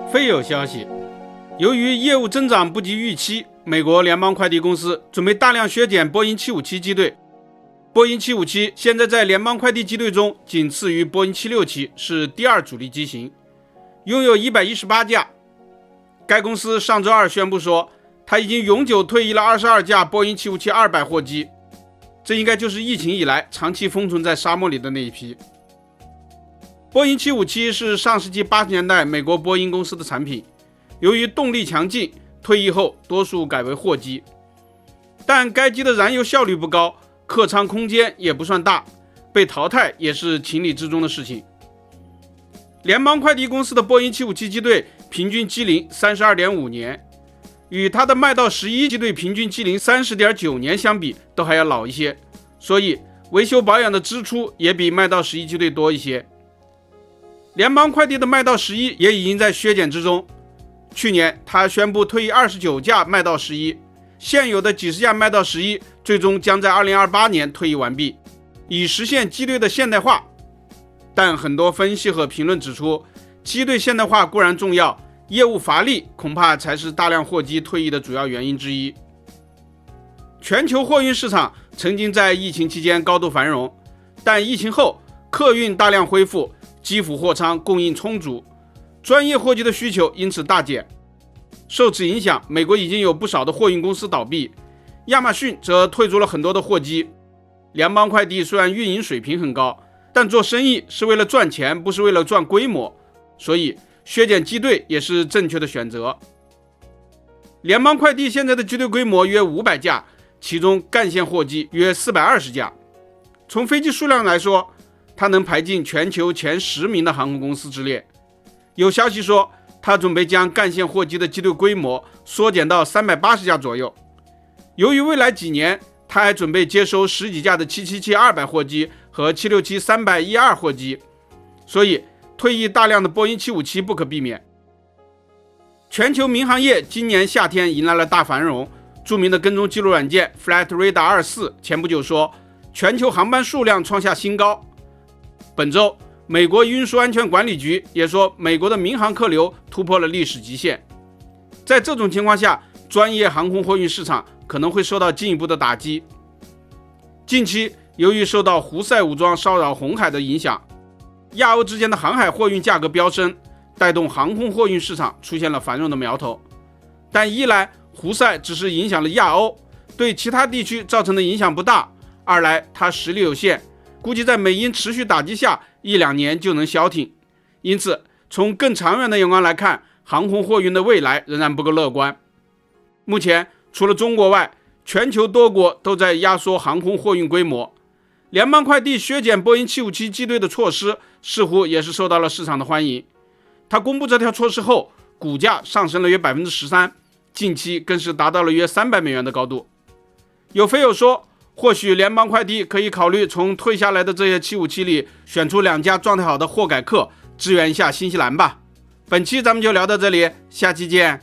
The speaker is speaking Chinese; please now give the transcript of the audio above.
非有消息，由于业务增长不及预期，美国联邦快递公司准备大量削减波音757机队。波音757现在在联邦快递机队中仅次于波音767，是第二主力机型，拥有118架。该公司上周二宣布说，它已经永久退役了22架波音757-200货机，这应该就是疫情以来长期封存在沙漠里的那一批。波音757是上世纪80年代美国波音公司的产品，由于动力强劲，退役后多数改为货机，但该机的燃油效率不高，客舱空间也不算大，被淘汰也是情理之中的事情。联邦快递公司的波音757机队平均机龄 32.5 年，与它的麦道11机队平均机龄 30.9 年相比都还要老一些，所以维修保养的支出也比麦道11机队多一些。联邦快递的麦道11也已经在削减之中，去年他宣布退役29架麦道11，现有的几十架麦道11最终将在2028年退役完毕，以实现机队的现代化。但很多分析和评论指出，机队现代化固然重要，业务乏力恐怕才是大量货机退役的主要原因之一。全球货运市场曾经在疫情期间高度繁荣，但疫情后客运大量恢复，机腹货仓供应充足，专业货机的需求因此大减。受此影响，美国已经有不少的货运公司倒闭，亚马逊则退出了很多的货机。联邦快递虽然运营水平很高，但做生意是为了赚钱，不是为了赚规模，所以削减机队也是正确的选择。联邦快递现在的机队规模约500架，其中干线货机约420架。从飞机数量来说，它能排进全球前10名的航空公司之列。有消息说，它准备将干线货机的机队规模缩减到380架左右。由于未来几年，它还准备接收10几架的777-200货机和767-312货机，所以退役大量的波音757不可避免。全球民航业今年夏天迎来了大繁荣，著名的跟踪记录软件 Flight Radar 24前不久说，全球航班数量创下新高。本周，美国运输安全管理局也说，美国的民航客流突破了历史极限。在这种情况下，专业航空货运市场可能会受到进一步的打击。近期，由于受到胡塞武装骚扰红海的影响，亚欧之间的航海货运价格飙升，带动航空货运市场出现了繁荣的苗头。但一来，胡塞只是影响了亚欧，对其他地区造成的影响不大；二来，它实力有限，估计在美英持续打击下，1-2年就能消停。因此，从更长远的眼光来看，航空货运的未来仍然不够乐观。目前，除了中国外，全球多国都在压缩航空货运规模。联邦快递削减波音757机队的措施似乎也是受到了市场的欢迎。他公布这条措施后，股价上升了约 13%， 近期更是达到了约300美元的高度。有飞友说，或许联邦快递可以考虑从退下来的这些757里选出2家状态好的货改客，支援一下新西兰吧。本期咱们就聊到这里，下期见。